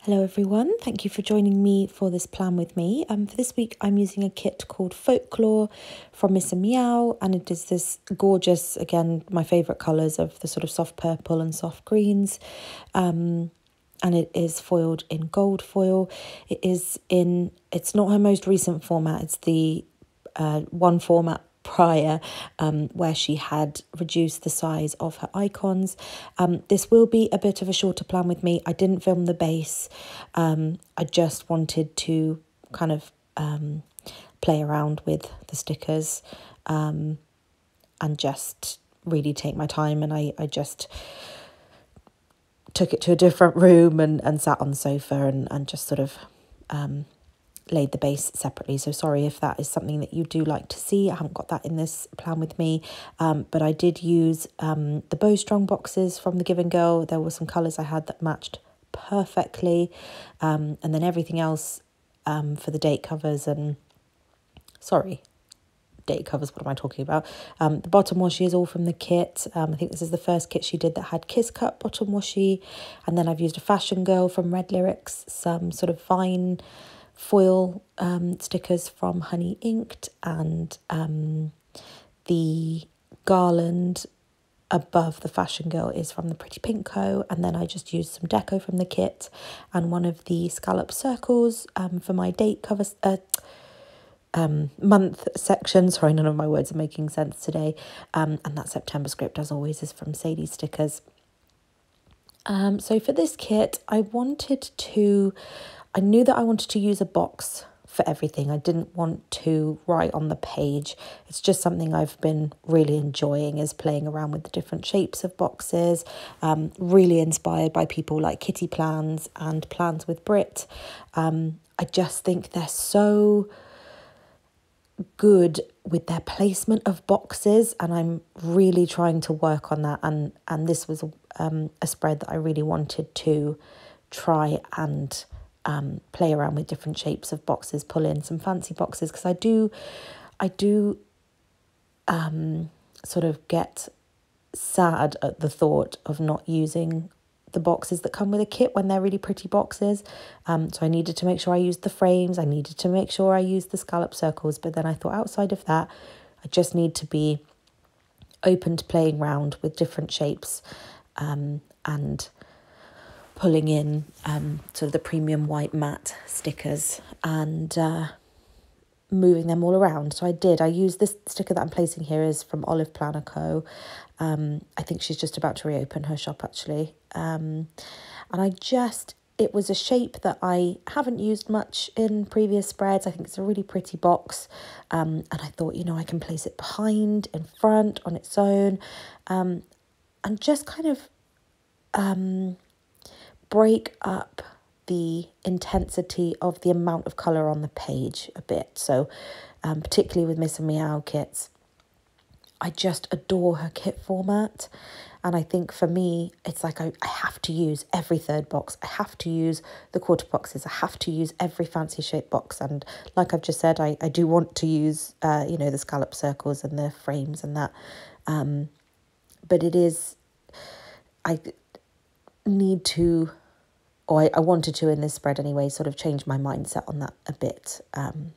Hello everyone, thank you for joining me for this plan with me. For this week I'm using a kit called Folklore from Miss Meow, and it is this gorgeous, again, my favourite colours of the sort of soft purple and soft greens. And it is foiled in gold foil. It's not her most recent format, it's the one format prior, where she had reduced the size of her icons. This will be a bit of a shorter plan with me. I didn't film the base. I just wanted to kind of play around with the stickers and just really take my time, and I just took it to a different room and sat on the sofa and just sort of laid the base separately. So sorry if that is something that you do like to see. I haven't got that in this plan with me, but I did use the Bowstrong boxes from the Give and Go. There were some colours I had that matched perfectly, and then everything else for the date covers and date covers, what am I talking about? The bottom washi is all from the kit. I think this is the first kit she did that had kiss cut bottom washi, and then I've used a Fashion Girl from Red Lyrics, some sort of fine foil stickers from Honey Inked, and the garland above the Fashion Girl is from the Pretty Pink Co. And then I just used some deco from the kit and one of the scallop circles for my date cover month section. Sorry, none of my words are making sense today. And that September script, as always, is from Sadie Stickers. So for this kit, I knew that I wanted to use a box for everything. I didn't want to write on the page. It's just something I've been really enjoying, is playing around with the different shapes of boxes. Really inspired by people like Kitty Plans and Plans with Brit. I just think they're so good with their placement of boxes, and I'm really trying to work on that, and this was a spread that I really wanted to try and play around with different shapes of boxes, pull in some fancy boxes, because I do sort of get sad at the thought of not using the boxes that come with a kit when they're really pretty boxes. So I needed to make sure I used the frames, I needed to make sure I used the scallop circles, but then I thought outside of that, I just need to be open to playing around with different shapes and pulling in sort of the premium white matte stickers and moving them all around. So I used this sticker that I'm placing here is from Olive Planner Co. I think she's just about to reopen her shop actually. And it was a shape that I haven't used much in previous spreads. I think it's a really pretty box. And I thought, I can place it behind, in front, on its own, and just kind of break up the intensity of the amount of colour on the page a bit. So particularly with Miss Meow kits, I just adore her kit format. And I think for me, it's like I have to use every third box. I have to use the quarter boxes. I have to use every fancy shape box. And like I've just said, I do want to use, the scallop circles and the frames and that. But it is, I need to, or I wanted to in this spread anyway, sort of change my mindset on that a bit, and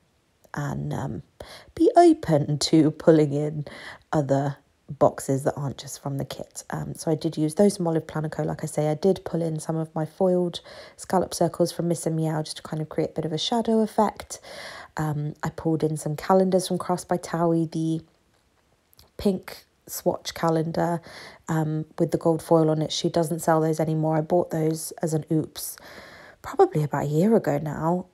be open to pulling in other boxes that aren't just from the kit. So I did use those from Olive Planner Co. Like I say, I did pull in some of my foiled scallop circles from Miss Meow just to kind of create a bit of a shadow effect. I pulled in some calendars from Crafts by Towie, the pink swatch calendar with the gold foil on it. She doesn't sell those anymore. I bought those as an oops probably about a year ago now,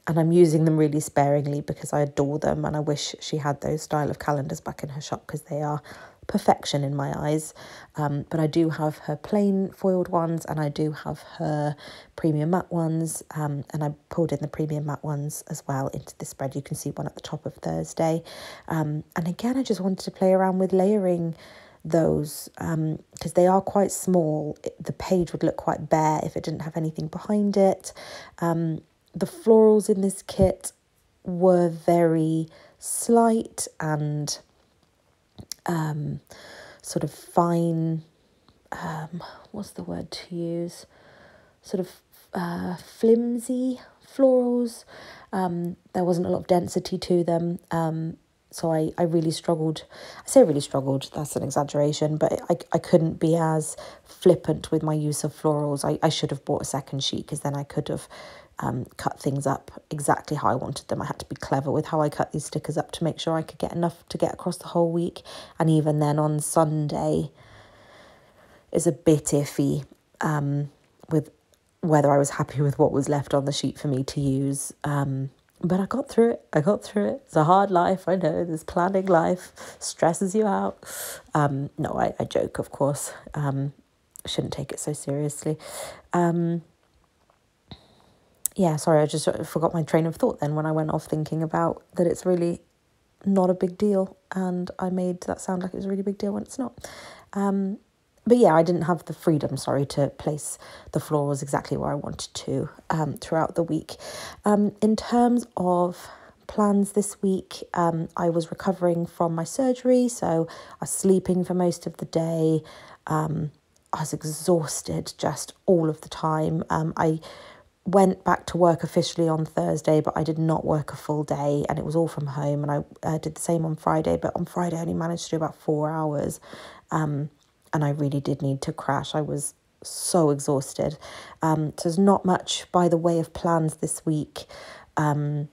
and I'm using them really sparingly because I adore them, and I wish she had those style of calendars back in her shop because they are perfection in my eyes. But I do have her plain foiled ones, and I do have her premium matte ones, and I pulled in the premium matte ones as well into this spread. You can see one at the top of Thursday, and again I just wanted to play around with layering those because they are quite small. The page would look quite bare if it didn't have anything behind it. The florals in this kit were very slight and sort of fine, what's the word to use? Sort of flimsy florals. There wasn't a lot of density to them. So I really struggled. I say really struggled, that's an exaggeration, but I couldn't be as flippant with my use of florals. I should have bought a second sheet, because then I could have cut things up exactly how I wanted them. I had to be clever with how I cut these stickers up to make sure I could get enough to get across the whole week. And even then on Sunday is a bit iffy with whether I was happy with what was left on the sheet for me to use. But I got through it. It's a hard life, I know. This planning life stresses you out. No, I joke, of course. Shouldn't take it so seriously. Yeah, sorry, I just sort of forgot my train of thought then when I went off thinking about that it's really not a big deal. And I made that sound like it was a really big deal when it's not. But yeah, I didn't have the freedom, to place the florals exactly where I wanted to throughout the week. In terms of plans this week, I was recovering from my surgery, so I was sleeping for most of the day. I was exhausted just all of the time. I went back to work officially on Thursday, but I did not work a full day, and it was all from home. And I did the same on Friday, but on Friday I only managed to do about 4 hours. And I really did need to crash. I was so exhausted. So there's not much by the way of plans this week that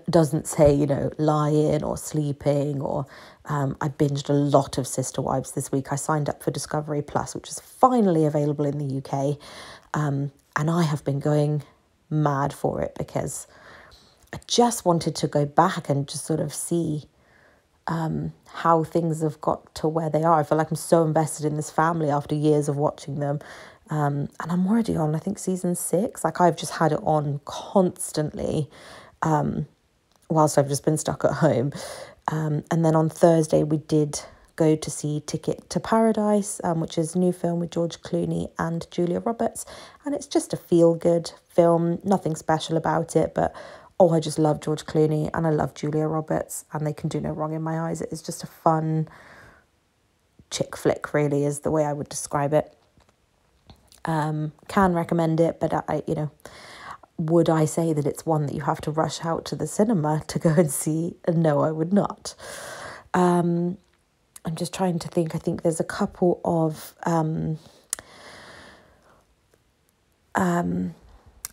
doesn't say, lie in or sleeping, or I binged a lot of Sister Wives this week. I signed up for Discovery Plus, which is finally available in the UK. And I have been going mad for it, because I just wanted to go back and just sort of see how things have got to where they are. I feel like I'm so invested in this family after years of watching them. And I'm already on, I think, season 6. Like, I've just had it on constantly whilst I've just been stuck at home. And then on Thursday, we did go to see Ticket to Paradise, which is a new film with George Clooney and Julia Roberts. And it's just a feel-good film, nothing special about it, but I just love George Clooney and I love Julia Roberts, and they can do no wrong in my eyes. It is just a fun chick flick, really, is the way I would describe it. Can recommend it, but would I say that it's one that you have to rush out to the cinema to go and see? No, I would not. I'm just trying to think. I think there's a couple of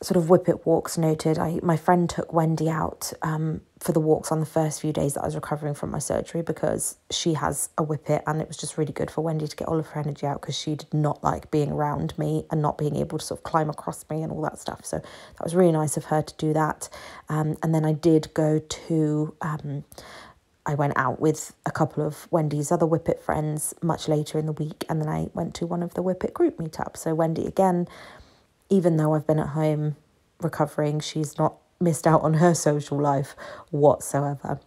sort of whippet walks noted. My friend took Wendy out for the walks on the first few days that I was recovering from my surgery, because she has a whippet, and it was just really good for Wendy to get all of her energy out, because she did not like being around me and not being able to sort of climb across me and all that stuff. So that was really nice of her to do that. And then I did go to I went out with a couple of Wendy's other whippet friends much later in the week, and then I went to one of the whippet group meetups. So Wendy, again, even though I've been at home recovering, she's not missed out on her social life whatsoever.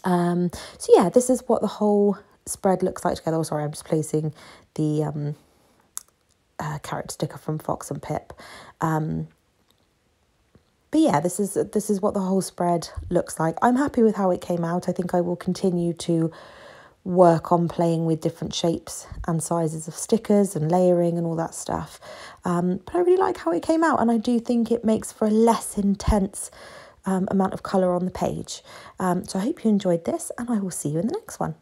So yeah, this is what the whole spread looks like together. Oh, sorry, I'm just placing the carrot sticker from Fox and Pip. But yeah, this is what the whole spread looks like. I'm happy with how it came out. I think I will continue to work on playing with different shapes and sizes of stickers and layering and all that stuff. But I really like how it came out, and I do think it makes for a less intense amount of colour on the page. So I hope you enjoyed this, and I will see you in the next one.